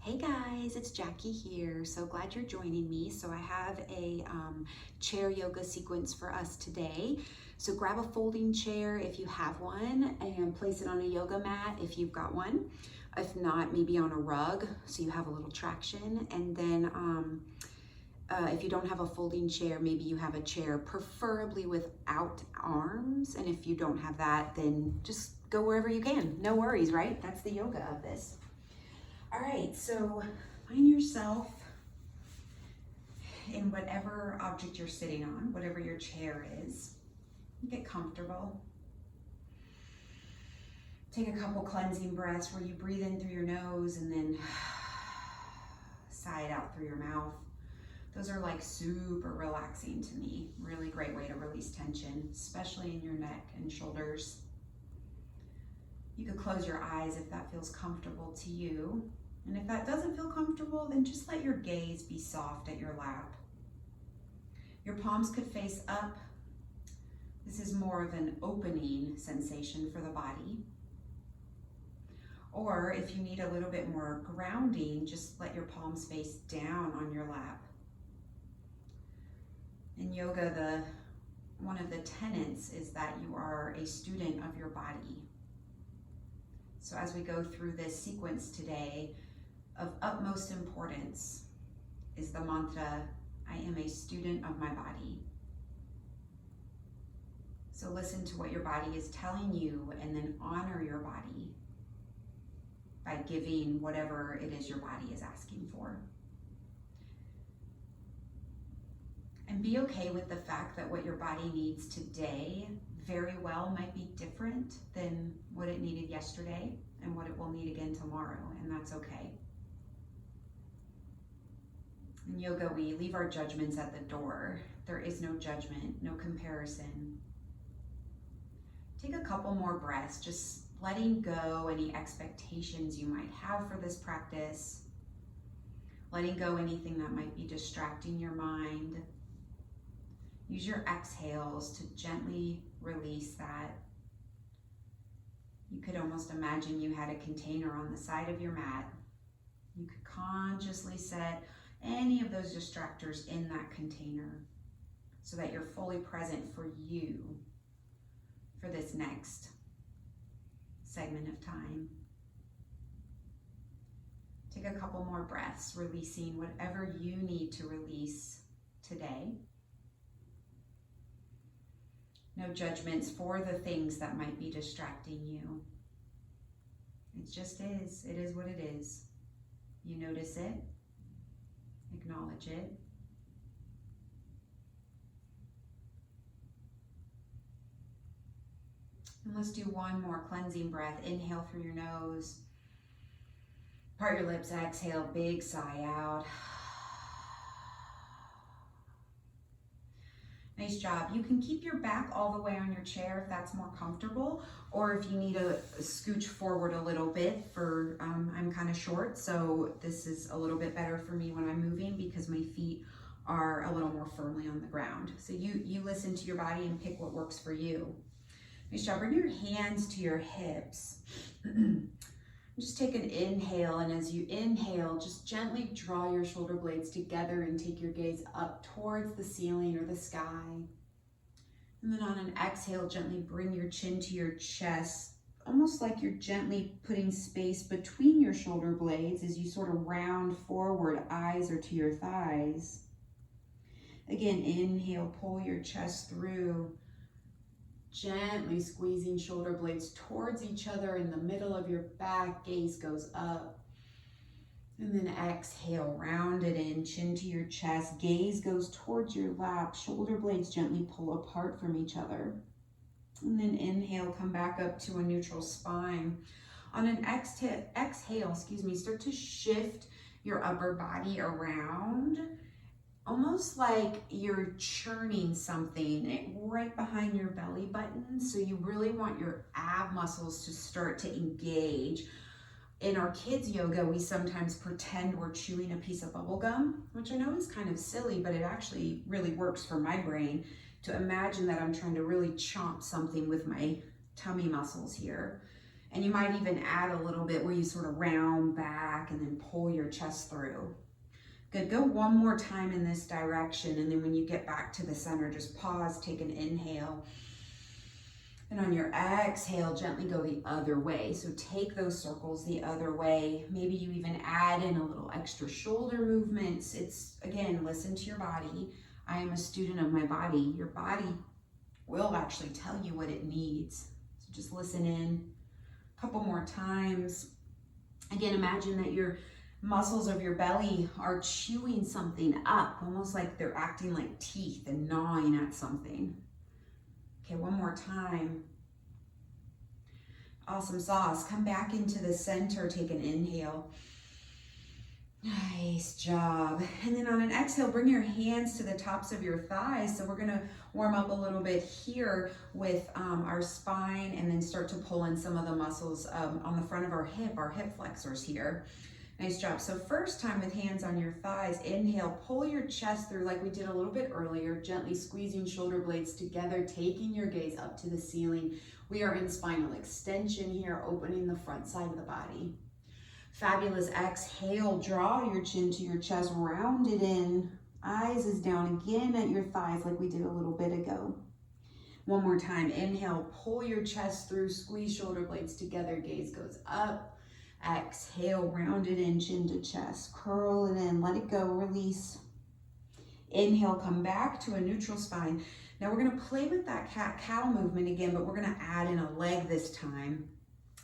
Hey guys, it's Jackie here. So glad you're joining me. So I have a chair yoga sequence for us today. So grab a folding chair if you have one and place it on a yoga mat if you've got one. If not, maybe on a rug so you have a little traction. And then if you don't have a folding chair, maybe you have a chair preferably without arms. And if you don't have that, then just go wherever you can. No worries, right? That's the yoga of this. All right, so find yourself in whatever object you're sitting on, whatever your chair is. Get comfortable. Take a couple cleansing breaths where you breathe in through your nose and then sigh it out through your mouth. Those are like super relaxing to me. Really great way to release tension, especially in your neck and shoulders. You could close your eyes if that feels comfortable to you. And if that doesn't feel comfortable, then just let your gaze be soft at your lap. Your palms could face up. This is more of an opening sensation for the body. Or if you need a little bit more grounding, just let your palms face down on your lap. In yoga, one of the tenets is that you are a student of your body. So as we go through this sequence today, of utmost importance is the mantra, I am a student of my body. So listen to what your body is telling you and then honor your body by giving whatever it is your body is asking for. And be okay with the fact that what your body needs today very well might be different than what it needed yesterday and what it will need again tomorrow, and that's okay. In yoga, we leave our judgments at the door. There is no judgment, no comparison. Take a couple more breaths, just letting go any expectations you might have for this practice, letting go anything that might be distracting your mind. Use your exhales to gently release that. You could almost imagine you had a container on the side of your mat. You could consciously set any of those distractors in that container so that you're fully present for you for this next segment of time. Take a couple more breaths, releasing whatever you need to release today. No judgments for the things that might be distracting you. It just is. It is what it is. You notice it. Acknowledge it. And let's do one more cleansing breath. Inhale through your nose. Part your lips, exhale, big sigh out. Nice job. You can keep your back all the way on your chair if that's more comfortable, or if you need a scooch forward a little bit for, I'm kind of short, so this is a little bit better for me when I'm moving because my feet are a little more firmly on the ground. So you listen to your body and pick what works for you. Nice job. Bring your hands to your hips. Just take an inhale, and as you inhale, just gently draw your shoulder blades together and take your gaze up towards the ceiling or the sky. And then on an exhale, gently bring your chin to your chest, almost like you're gently putting space between your shoulder blades as you sort of round forward, eyes are to your thighs. Again, inhale, pull your chest through. Gently squeezing shoulder blades towards each other in the middle of your back, gaze goes up. And then exhale, round it in, chin to your chest, gaze goes towards your lap, shoulder blades gently pull apart from each other. And then inhale, come back up to a neutral spine. On an exhale, start to shift your upper body around, almost like you're churning something right behind your belly button. So you really want your ab muscles to start to engage. In our kids yoga, we sometimes pretend we're chewing a piece of bubble gum, which I know is kind of silly, but it actually really works for my brain to imagine that I'm trying to really chomp something with my tummy muscles here. And you might even add a little bit where you sort of round back and then pull your chest through. Good, go one more time in this direction, and then when you get back to the center, just pause, take an inhale. And on your exhale, gently go the other way. So take those circles the other way. Maybe you even add in a little extra shoulder movements. It's, again, listen to your body. I am a student of my body. Your body will actually tell you what it needs. So just listen in. A couple more times. Again, imagine that your muscles of your belly are chewing something up, almost like they're acting like teeth and gnawing at something. Okay, one more time. Awesome sauce. Come back into the center, take an inhale. Nice job. And then on an exhale, bring your hands to the tops of your thighs. So we're gonna warm up a little bit here with our spine, and then start to pull in some of the muscles on the front of our hip flexors here. Nice job. So first time with hands on your thighs, inhale, pull your chest through like we did a little bit earlier, gently squeezing shoulder blades together, taking your gaze up to the ceiling. We are in spinal extension here, opening the front side of the body. Fabulous. Exhale, draw your chin to your chest, round it in. Eyes is down again at your thighs like we did a little bit ago. One more time. Inhale, pull your chest through, squeeze shoulder blades together, gaze goes up. Exhale, round it in, chin to chest, curl it in, let it go, release. Inhale, come back to a neutral spine. Now we're gonna play with that cat-cow movement again, but we're gonna add in a leg this time.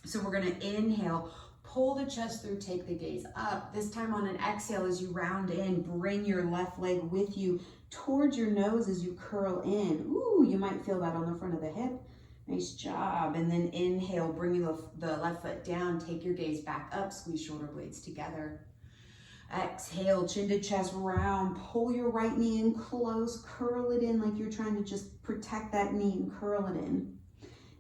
So we're gonna inhale, pull the chest through, take the gaze up. This time on an exhale, as you round in, bring your left leg with you towards your nose as you curl in. Ooh, you might feel that on the front of the hip. Nice job. And then inhale, bring the left foot down, take your gaze back up, squeeze shoulder blades together. Exhale, chin to chest, round, pull your right knee in close, curl it in like you're trying to just protect that knee and curl it in.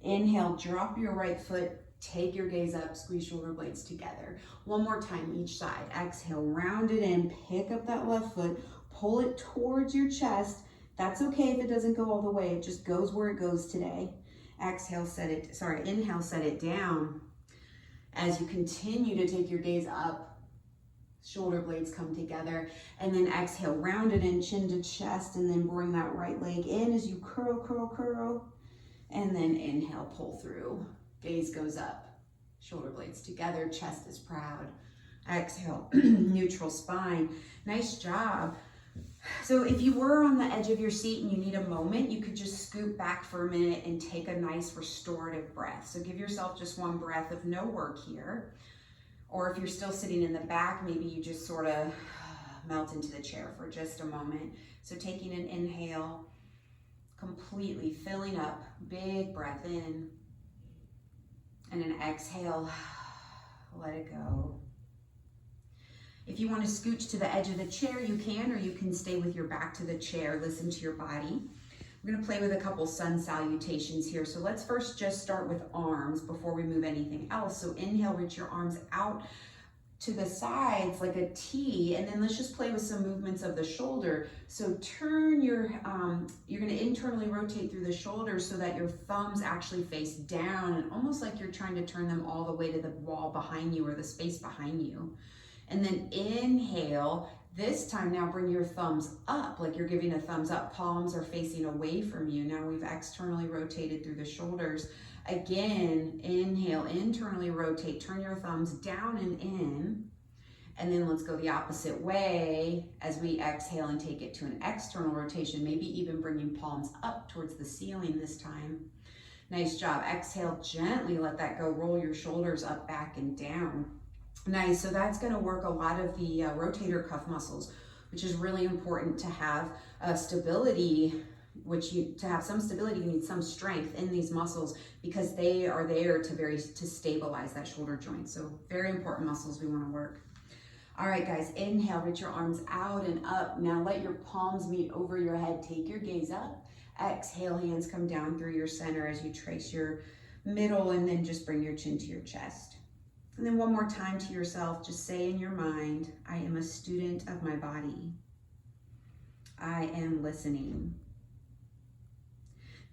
Inhale, drop your right foot, take your gaze up, squeeze shoulder blades together. One more time each side. Exhale, round it in, pick up that left foot, pull it towards your chest. That's okay if it doesn't go all the way, it just goes where it goes today. Inhale, set it down. As you continue to take your gaze up, shoulder blades come together, and then exhale, round it in, chin to chest, and then bring that right leg in as you curl, curl, curl, and then inhale, pull through. Gaze goes up, shoulder blades together, chest is proud. Exhale, neutral spine. Nice job. So if you were on the edge of your seat and you need a moment, you could just scoot back for a minute and take a nice restorative breath. So give yourself just one breath of no work here. Or if you're still sitting in the back, maybe you just sort of melt into the chair for just a moment. So taking an inhale, completely filling up, big breath in, and an exhale, let it go. If you want to scooch to the edge of the chair, you can, or you can stay with your back to the chair. Listen to your body. We're going to play with a couple sun salutations here. So let's first just start with arms before we move anything else. So inhale, reach your arms out to the sides like a T, and then let's just play with some movements of the shoulder. So turn your, you're going to internally rotate through the shoulders so that your thumbs actually face down, and almost like you're trying to turn them all the way to the wall behind you or the space behind you. And then inhale, this time now bring your thumbs up, like you're giving a thumbs up. Palms are facing away from you. Now we've externally rotated through the shoulders. Again, inhale, internally rotate, turn your thumbs down and in. And then let's go the opposite way as we exhale and take it to an external rotation, maybe even bringing palms up towards the ceiling this time. Nice job. Exhale, gently let that go. Roll your shoulders up, back, and down. Nice, so that's gonna work a lot of the rotator cuff muscles, which is really important to have stability, to have some stability, you need some strength in these muscles because they are there to stabilize that shoulder joint. So very important muscles we wanna work. All right, guys, inhale, reach your arms out and up. Now let your palms meet over your head. Take your gaze up. Exhale, hands come down through your center as you trace your middle, and then just bring your chin to your chest. And then one more time to yourself, just say in your mind, I am a student of my body. I am listening.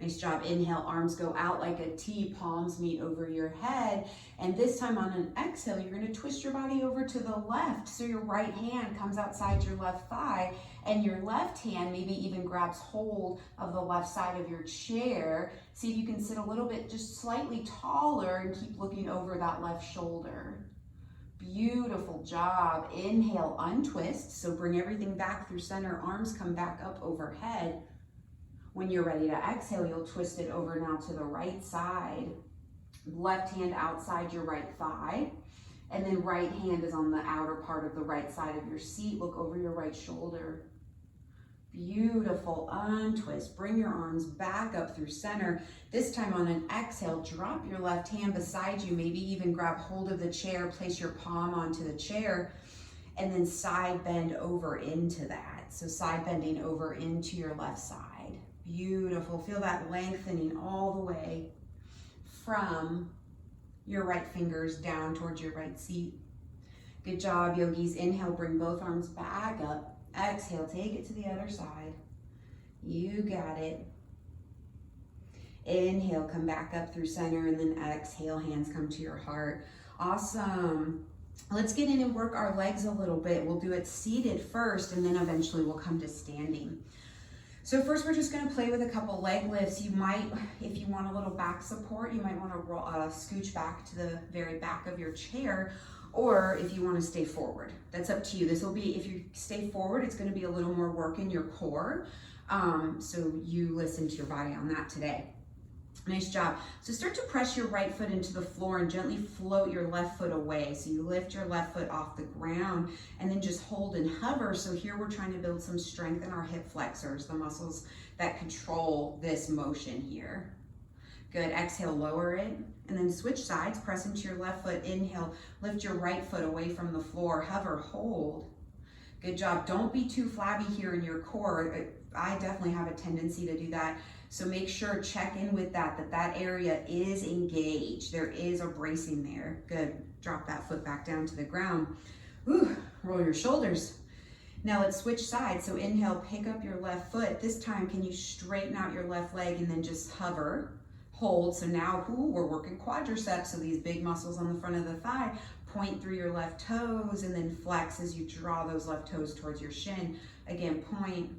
Nice job. Inhale, arms go out like a T, palms meet over your head. And this time on an exhale, you're gonna twist your body over to the left. So your right hand comes outside your left thigh and your left hand maybe even grabs hold of the left side of your chair. See if you can sit a little bit just slightly taller and keep looking over that left shoulder. Beautiful job. Inhale, untwist. So bring everything back through center. Arms come back up overhead. When you're ready to exhale, you'll twist it over now to the right side. Left hand outside your right thigh. And then right hand is on the outer part of the right side of your seat. Look over your right shoulder. Beautiful. Untwist. Bring your arms back up through center. This time on an exhale, drop your left hand beside you. Maybe even grab hold of the chair. Place your palm onto the chair. And then side bend over into that. So side bending over into your left side. Beautiful. Feel that lengthening all the way from your right fingers down towards your right seat. Good job, yogis. Inhale, bring both arms back up. Exhale, take it to the other side. You got it. Inhale, come back up through center, and then exhale, hands come to your heart. Awesome. Let's get in and work our legs a little bit. We'll do it seated first, and then eventually we'll come to standing. So first we're just gonna play with a couple leg lifts. You might, if you want a little back support, you might wanna scooch back to the very back of your chair, or if you wanna stay forward. That's up to you. This will be, if you stay forward, it's gonna be a little more work in your core. So you listen to your body on that today. Nice job. So start to press your right foot into the floor and gently float your left foot away. So you lift your left foot off the ground and then just hold and hover. So here we're trying to build some strength in our hip flexors, the muscles that control this motion here. Good. Exhale, lower it, and then switch sides. Press into your left foot. Inhale, lift your right foot away from the floor. Hover, hold. Good job. Don't be too flabby here in your core. I definitely have a tendency to do that. So make sure, check in with that area is engaged. There is a bracing there. Good. Drop that foot back down to the ground. Whew. Roll your shoulders. Now let's switch sides. So inhale, pick up your left foot. This time, can you straighten out your left leg and then just hover, hold. So now, we're working quadriceps. So these big muscles on the front of the thigh. Point through your left toes and then flex as you draw those left toes towards your shin. Again, point,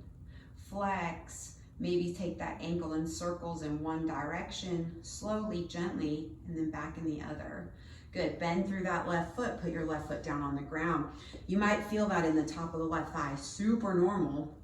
flex. Maybe take that ankle in circles in one direction, slowly, gently, and then back in the other. Good. Bend through that left foot. Put your left foot down on the ground. You might feel that in the top of the left thigh. Super normal.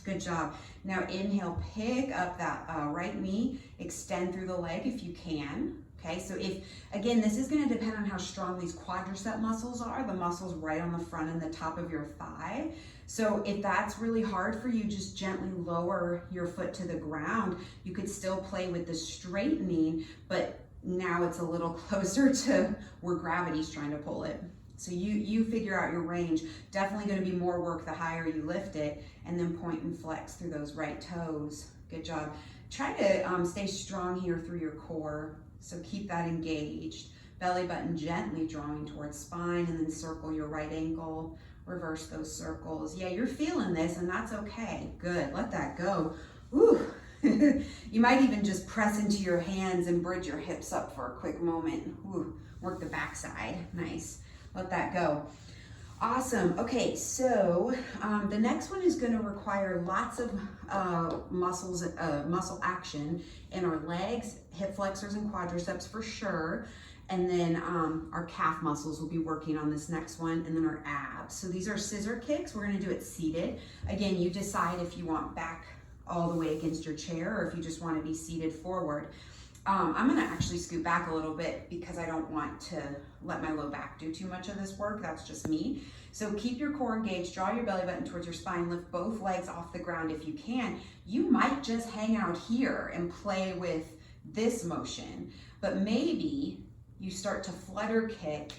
Good job. Now inhale, pick up that right knee, extend through the leg if you can. Okay, so if, again, this is going to depend on how strong these quadricep muscles are, the muscles right on the front and the top of your thigh. So if that's really hard for you, just gently lower your foot to the ground. You could still play with the straightening, but now it's a little closer to where gravity's trying to pull it. So you figure out your range. Definitely going to be more work the higher you lift it, and then point and flex through those right toes. Good job. Try to stay strong here through your core. So keep that engaged. Belly button gently drawing towards spine, and then circle your right ankle. Reverse those circles. Yeah, you're feeling this, and that's okay. Good. Let that go. Ooh. You might even just press into your hands and bridge your hips up for a quick moment. Ooh. Work the backside. Nice. Let that go. Awesome. Okay, so the next one is going to require lots of muscle action in our legs, hip flexors and quadriceps for sure. And then our calf muscles will be working on this next one, and then our abs. So these are scissor kicks. We're going to do it seated. Again, you decide if you want back all the way against your chair or if you just want to be seated forward. I'm going to actually scoot back a little bit because I don't want to let my low back do too much of this work. That's just me. So keep your core engaged, draw your belly button towards your spine, lift both legs off the ground if you can. You might just hang out here and play with this motion, but maybe you start to flutter kick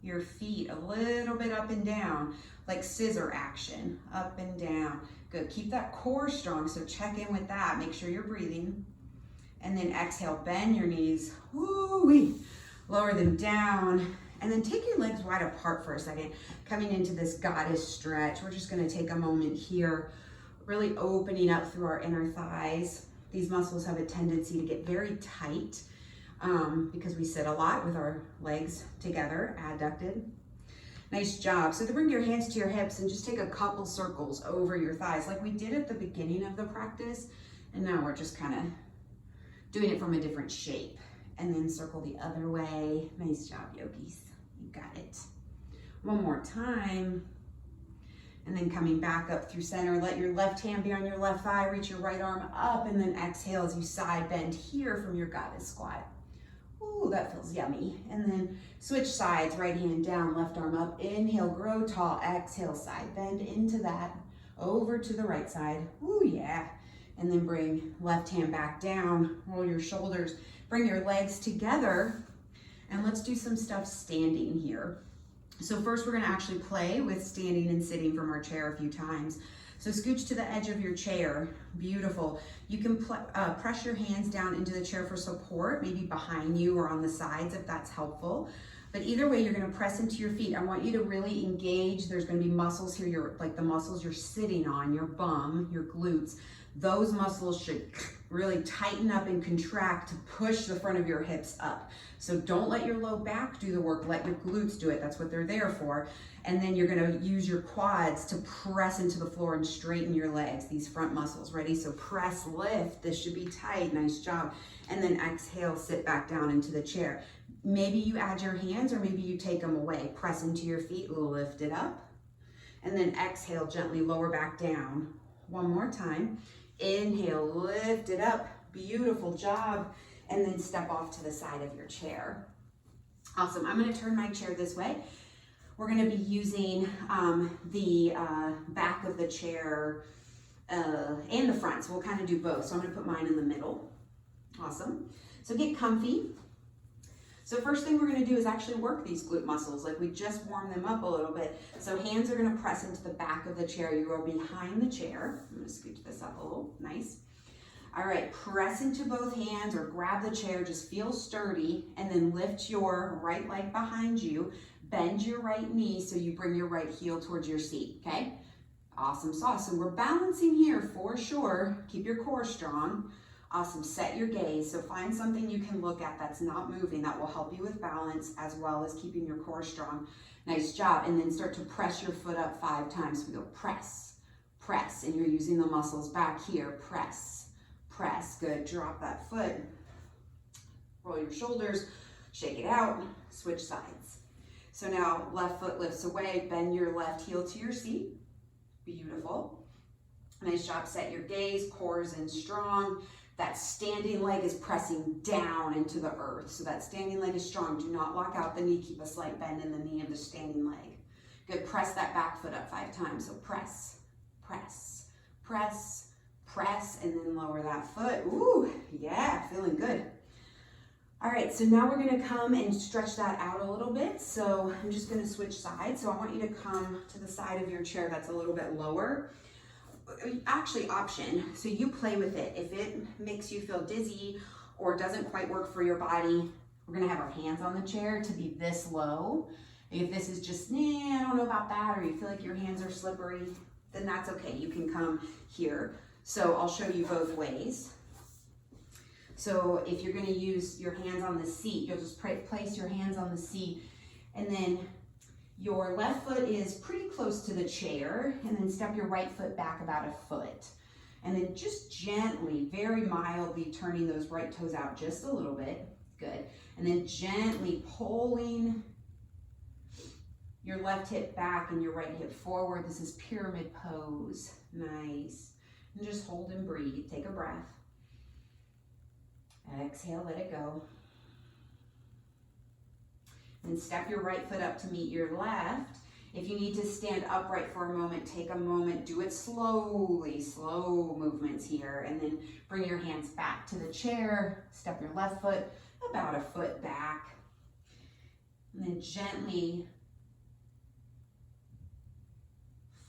your feet a little bit up and down, like scissor action, up and down. Good. Keep that core strong, so check in with that. Make sure you're breathing. And then exhale, bend your knees, woo-wee. Lower them down, and then take your legs wide apart for a second. Coming into this goddess stretch, we're just gonna take a moment here, really opening up through our inner thighs. These muscles have a tendency to get very tight because we sit a lot with our legs together, adducted. Nice job. So to bring your hands to your hips and just take a couple circles over your thighs like we did at the beginning of the practice. And now we're just kind of doing it from a different shape. And then circle the other way. Nice job, yogis. You got it. One more time. And then coming back up through center. Let your left hand be on your left thigh. Reach your right arm up and then exhale as you side bend here from your goddess squat. Ooh, that feels yummy. And then switch sides, right hand down, left arm up. Inhale, grow tall. Exhale, side bend into that. Over to the right side. Ooh, yeah. And then bring left hand back down. Roll your shoulders. Bring your legs together. And let's do some stuff standing here. So first we're gonna actually play with standing and sitting from our chair a few times. So scooch to the edge of your chair. Beautiful. You can press your hands down into the chair for support, maybe behind you or on the sides if that's helpful. But either way, you're gonna press into your feet. I want you to really engage. There's gonna be muscles here, like the muscles you're sitting on, your bum, your glutes. Those muscles should really tighten up and contract to push the front of your hips up. So don't let your low back do the work, let your glutes do it. That's what they're there for. And then you're gonna use your quads to press into the floor and straighten your legs, these front muscles. Ready? So press, lift, this should be tight, nice job. And then exhale, sit back down into the chair. Maybe you add your hands or maybe you take them away. Press into your feet, lift it up. And then exhale, gently lower back down. One more time. Inhale, lift it up. Beautiful job. And then step off to the side of your chair. Awesome. I'm going to turn my chair this way. We're going to be using the back of the chair and the front. So we'll kind of do both. So I'm going to put mine in the middle. Awesome. So get comfy. So first thing we're going to do is actually work these glute muscles. Like we just warmed them up a little bit. So hands are going to press into the back of the chair. You are behind the chair. I'm going to scooch this up a little. Nice. All right, press into both hands or grab the chair. Just feel sturdy and then lift your right leg behind you. Bend your right knee so you bring your right heel towards your seat, okay? Awesome sauce. So we're balancing here for sure. Keep your core strong. Awesome, set your gaze. So find something you can look at that's not moving that will help you with balance as well as keeping your core strong. Nice job. And then start to press your foot up 5 times. We go press, press, and you're using the muscles back here. Press, press. Good, drop that foot. Roll your shoulders, shake it out, switch sides. So now left foot lifts away, bend your left heel to your seat. Beautiful. Nice job, set your gaze, core is in strong. That standing leg is pressing down into the earth. So that standing leg is strong. Do not lock out the knee, keep a slight bend in the knee of the standing leg. Good, press that back foot up 5 times. So press, press, press, press, and then lower that foot. Ooh, yeah, feeling good. All right, so now we're gonna come and stretch that out a little bit. So I'm just gonna switch sides. So I want you to come to the side of your chair that's a little bit lower. Actually, option, so you play with it. If it makes you feel dizzy or doesn't quite work for your body, we're gonna have our hands on the chair to be this low. If this is just, I don't know about that, or you feel like your hands are slippery, then that's okay. You can come here. So I'll show you both ways. So if you're gonna use your hands on the seat, you'll just place your hands on the seat, and then your left foot is pretty close to the chair, and then step your right foot back about 1 foot. And then just gently, very mildly turning those right toes out just a little bit. Good. And then gently pulling your left hip back and your right hip forward. This is pyramid pose. Nice. And just hold and breathe. Take a breath. Exhale, let it go. And step your right foot up to meet your left. If you need to stand upright for a moment, take a moment, do it slowly, slow movements here, and then bring your hands back to the chair. Step your left foot about 1 foot back. And then gently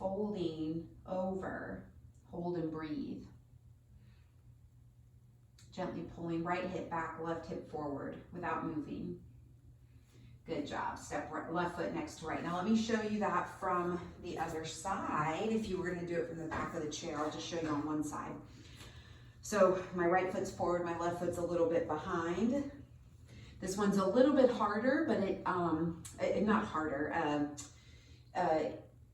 folding over, hold and breathe. Gently pulling right hip back, left hip forward without moving. Good job. Step right, left foot next to right. Now let me show you that from the other side. If you were going to do it from the back of the chair, I'll just show you on one side. So my right foot's forward, my left foot's a little bit behind. This one's a little bit harder, but not harder.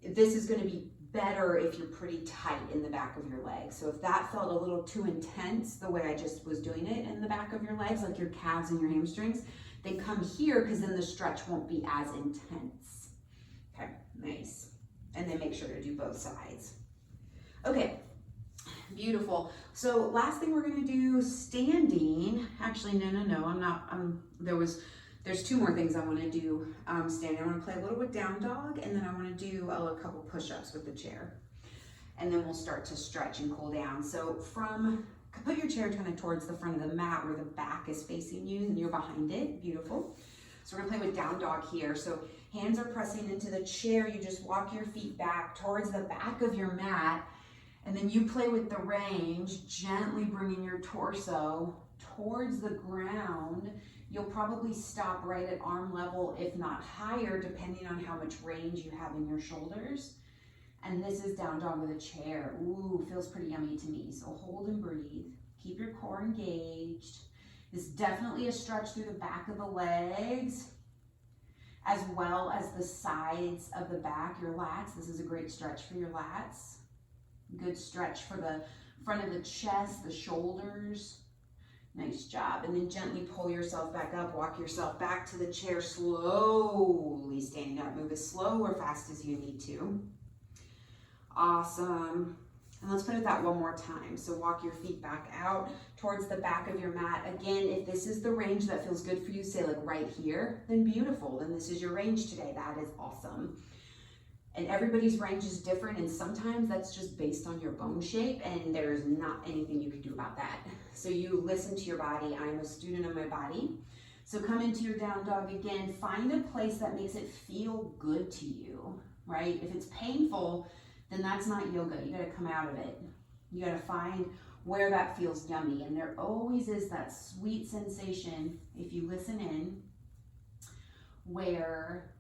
This is gonna be better if you're pretty tight in the back of your legs. So if that felt a little too intense, the way I just was doing it in the back of your legs, like your calves and your hamstrings, then come here, because then the stretch won't be as intense. Okay, nice. And then make sure to do both sides. Okay, beautiful. So last thing we're gonna do, standing. Actually, no, I'm not, there's two more things I wanna do standing. I wanna play a little with down dog, and then I wanna do a couple push-ups with the chair. And then we'll start to stretch and cool down. So put your chair kind of towards the front of the mat where the back is facing you and you're behind it. Beautiful. So we're gonna play with down dog here. So hands are pressing into the chair. You just walk your feet back towards the back of your mat, and then you play with the range, gently bringing your torso towards the ground. You'll probably stop right at arm level, if not higher, depending on how much range you have in your shoulders. And this is down dog with a chair. Ooh, feels pretty yummy to me. So hold and breathe. Keep your core engaged. This is definitely a stretch through the back of the legs, as well as the sides of the back, your lats. This is a great stretch for your lats. Good stretch for the front of the chest, the shoulders. Nice job. And then gently pull yourself back up, walk yourself back to the chair, slowly standing up. Move as slow or fast as you need to. Awesome. And let's put it that one more time. So walk your feet back out towards the back of your mat. Again, if this is the range that feels good for you, say like right here, then beautiful. Then this is your range today. That is awesome. And everybody's range is different, and sometimes that's just based on your bone shape, and there's not anything you can do about that. So you listen to your body. I'm a student of my body. So come into your down dog again. Find a place that makes it feel good to you, right? If it's painful, then that's not yoga. You gotta come out of it. You gotta find where that feels yummy. And there always is that sweet sensation, if you listen in, where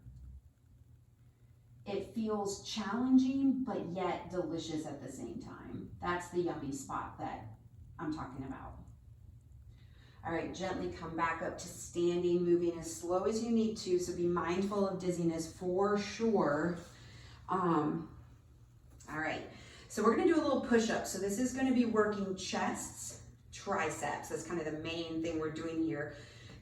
it feels challenging, but yet delicious at the same time. That's the yummy spot that I'm talking about. All right, gently come back up to standing, moving as slow as you need to. So be mindful of dizziness for sure. All right, so we're gonna do a little push-up. So this is gonna be working chests, triceps. That's kind of the main thing we're doing here.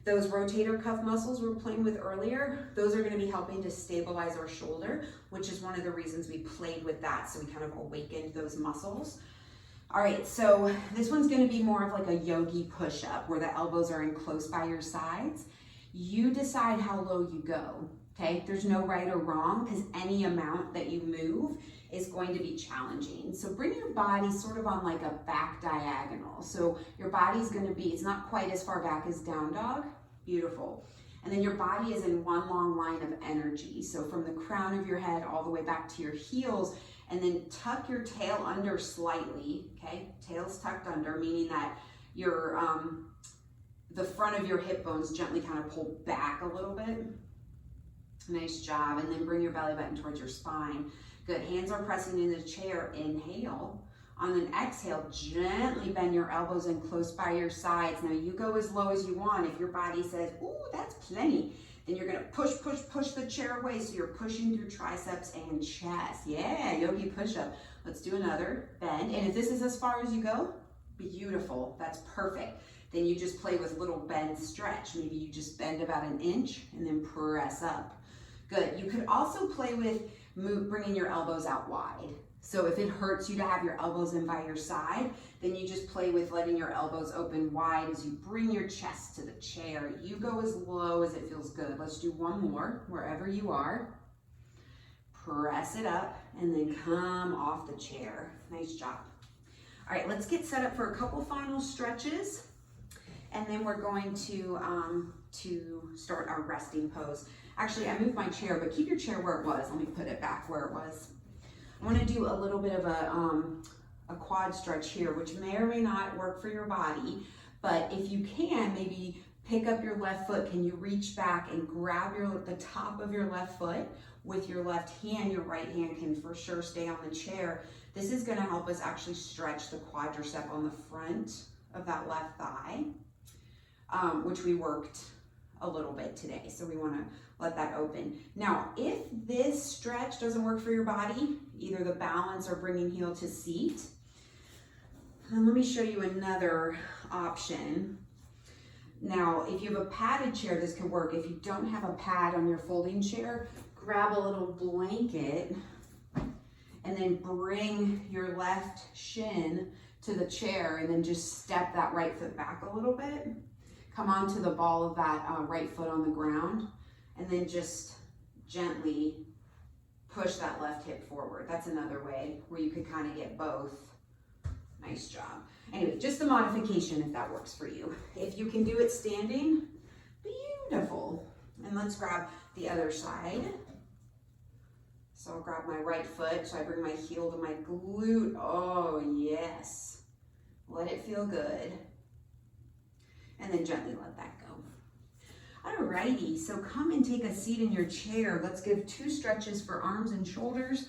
Those rotator cuff muscles we were playing with earlier, those are gonna be helping to stabilize our shoulder, which is one of the reasons we played with that. So we kind of awakened those muscles. All right, so this one's gonna be more of like a yogi push-up where the elbows are in close by your sides. You decide how low you go, okay? There's no right or wrong, because any amount that you move is going to be challenging. So bring your body sort of on like a back diagonal. So your body's gonna be, it's not quite as far back as down dog. Beautiful. And then your body is in one long line of energy. So from the crown of your head all the way back to your heels, and then tuck your tail under slightly, okay? Tail's tucked under, meaning that your, the front of your hip bones gently kind of pull back a little bit. Nice job. And then bring your belly button towards your spine. Good. Hands are pressing in the chair. Inhale. On an exhale, gently bend your elbows in close by your sides. Now you go as low as you want. If your body says, ooh, that's plenty, then you're gonna push the chair away. So you're pushing through triceps and chest. Yeah, yogi push-up. Let's do another bend. And if this is as far as you go, beautiful. That's perfect. Then you just play with little bend stretch. Maybe you just bend about an inch and then press up. Good. You could also play with bringing your elbows out wide. So if it hurts you to have your elbows in by your side, then you just play with letting your elbows open wide as you bring your chest to the chair. You go as low as it feels good. Let's do one more, wherever you are. Press it up and then come off the chair. Nice job. All right, let's get set up for a couple final stretches. And then we're going to start our resting pose. Actually, I moved my chair, but keep your chair where it was. Let me put it back where it was. I want to do a little bit of a quad stretch here, which may or may not work for your body, but if you can, maybe pick up your left foot. Can you reach back and grab the top of your left foot? with your left hand, your right hand can for sure stay on the chair. This is gonna help us actually stretch the quadricep on the front of that left thigh, which we worked a little bit today. So we wanna let that open. Now, if this stretch doesn't work for your body, either the balance or bringing heel to seat, and let me show you another option. Now, if you have a padded chair, this could work. If you don't have a pad on your folding chair, grab a little blanket and then bring your left shin to the chair and then just step that right foot back a little bit. Come onto the ball of that right foot on the ground and then just gently push that left hip forward. That's another way where you could kind of get both. Nice job. Anyway, just the modification if that works for you. If you can do it standing, beautiful. And let's grab the other side. So I'll grab my right foot, so I bring my heel to my glute. Oh, yes. Let it feel good. And then gently let that go. Alrighty, so come and take a seat in your chair. Let's give 2 stretches for arms and shoulders,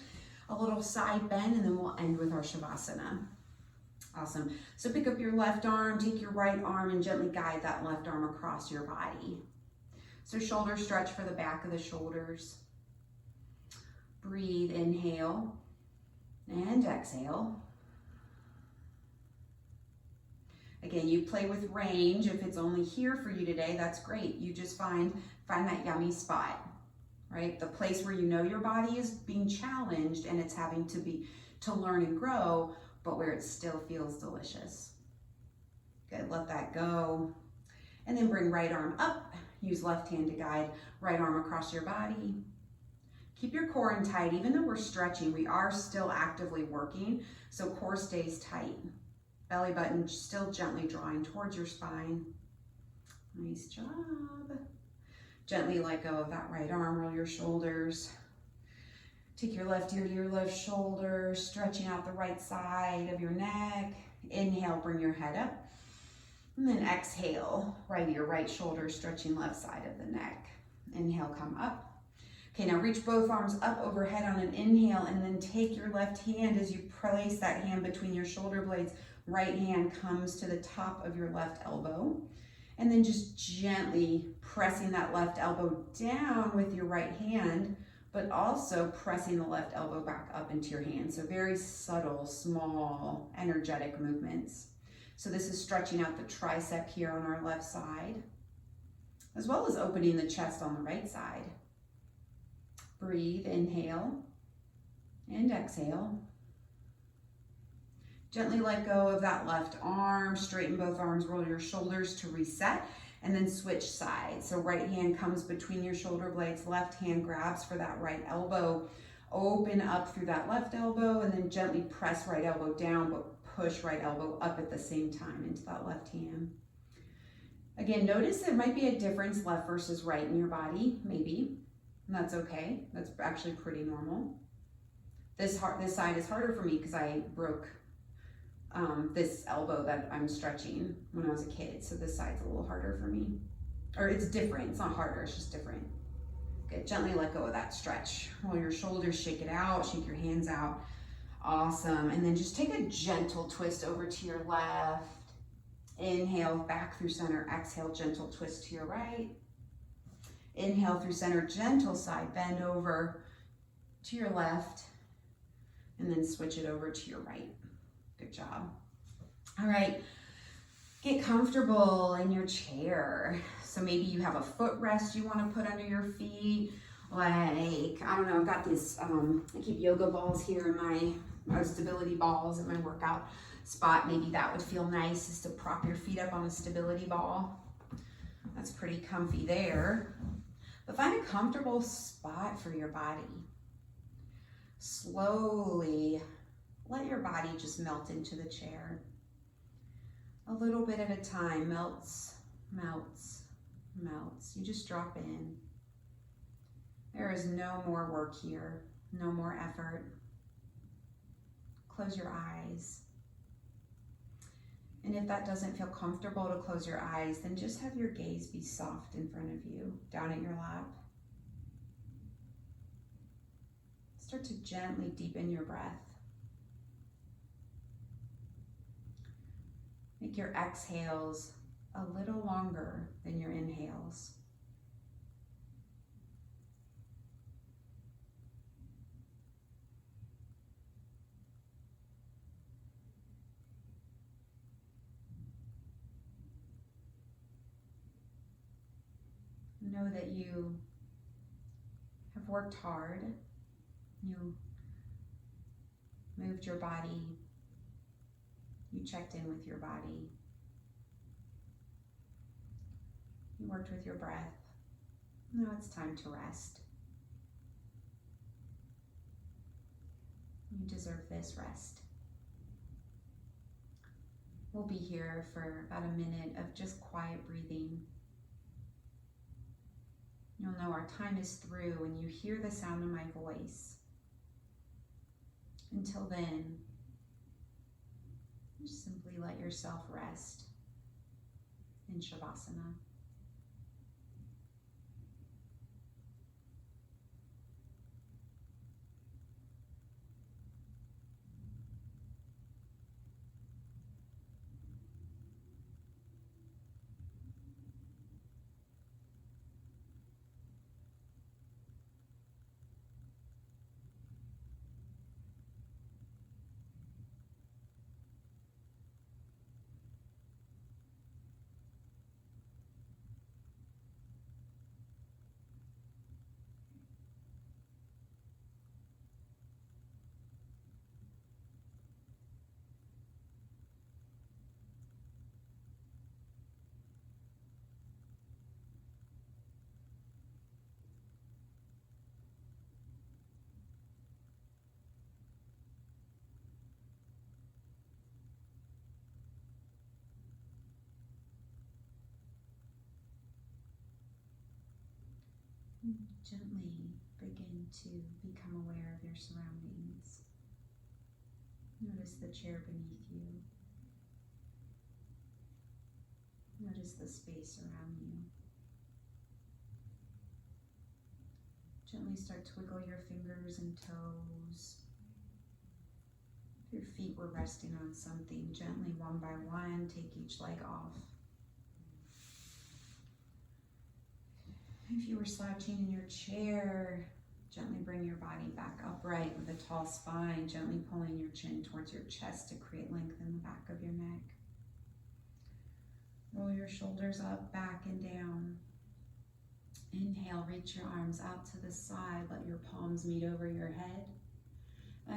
a little side bend, and then we'll end with our Shavasana. Awesome. So pick up your left arm, take your right arm, and gently guide that left arm across your body. So shoulder stretch for the back of the shoulders. Breathe, inhale, and exhale. Again, you play with range. If it's only here for you today, that's great. You just find that yummy spot, right? The place where you know your body is being challenged and it's having to learn and grow, but where it still feels delicious. Good, let that go. And then bring right arm up. Use left hand to guide right arm across your body. Keep your core in tight. Even though we're stretching, we are still actively working, so core stays tight. Belly button still gently drawing towards your spine. Nice job. Gently let go of that right arm, roll your shoulders. Take your left ear to your left shoulder, stretching out the right side of your neck. Inhale, bring your head up. And then exhale, right ear, right shoulder, stretching left side of the neck. Inhale, come up. Okay, now reach both arms up overhead on an inhale and then take your left hand as you place that hand between your shoulder blades. Right hand comes to the top of your left elbow. And then just gently pressing that left elbow down with your right hand, but also pressing the left elbow back up into your hand. So very subtle, small, energetic movements. So this is stretching out the tricep here on our left side, as well as opening the chest on the right side. Breathe, inhale, and exhale. Gently let go of that left arm, straighten both arms, roll your shoulders to reset, and then switch sides. So right hand comes between your shoulder blades, left hand grabs for that right elbow, open up through that left elbow, and then gently press right elbow down, but push right elbow up at the same time into that left hand. Again, notice there might be a difference left versus right in your body, maybe, and that's okay. That's actually pretty normal. This side is harder for me because I broke this elbow that I'm stretching when I was a kid. So this side's a little harder for me. Or it's different, it's not harder, it's just different. Good, gently let go of that stretch. Roll your shoulders, shake it out, shake your hands out. Awesome, and then just take a gentle twist over to your left. Inhale, back through center, exhale, gentle twist to your right. Inhale through center, gentle side bend over to your left, and then switch it over to your right. Good job. All right, get comfortable in your chair. So maybe you have a footrest you want to put under your feet. Like, I don't know, I've got this, I keep yoga balls here in my stability balls in my workout spot. Maybe that would feel nice, is to prop your feet up on a stability ball. That's pretty comfy there. But find a comfortable spot for your body. Slowly let your body just melt into the chair. A little bit at a time, melts, melts, melts. You just drop in. There is no more work here, no more effort. Close your eyes. And if that doesn't feel comfortable to close your eyes, then just have your gaze be soft in front of you, down at your lap. Start to gently deepen your breath. Make your exhales a little longer than your inhales. Know that you have worked hard. You moved your body. You checked in with your body. You worked with your breath. Now it's time to rest. You deserve this rest. We'll be here for about a minute of just quiet breathing. You'll know our time is through when you hear the sound of my voice. Until then, just simply let yourself rest in Shavasana. Gently begin to become aware of your surroundings. Notice the chair beneath you. Notice the space around you. Gently start to wiggle your fingers and toes. If your feet were resting on something, gently one by one, take each leg off. If you were slouching in your chair, gently bring your body back upright with a tall spine, gently pulling your chin towards your chest to create length in the back of your neck. Roll your shoulders up, back, and down. Inhale, reach your arms out to the side, let your palms meet over your head.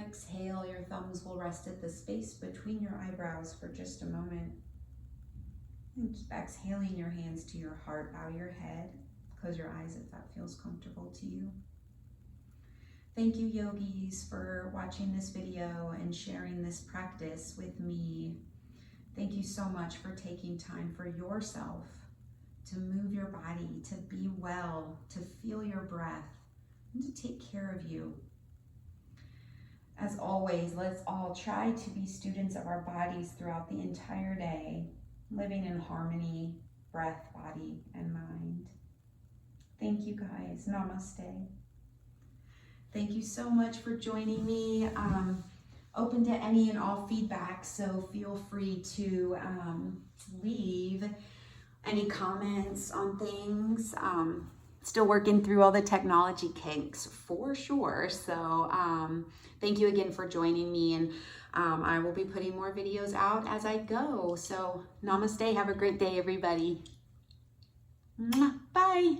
Exhale, your thumbs will rest at the space between your eyebrows for just a moment. And just exhaling your hands to your heart, bow your head. Close your eyes if that feels comfortable to you. Thank you, yogis, for watching this video and sharing this practice with me. Thank you so much for taking time for yourself to move your body, to be well, to feel your breath, and to take care of you. As always, let's all try to be students of our bodies throughout the entire day, living in harmony, breath, body, and mind. Thank you guys. Namaste. Thank you so much for joining me. Open to any and all feedback, so feel free to leave any comments on things. Still working through all the technology kinks for sure. So thank you again for joining me, and I will be putting more videos out as I go. So namaste. Have a great day, everybody. Bye.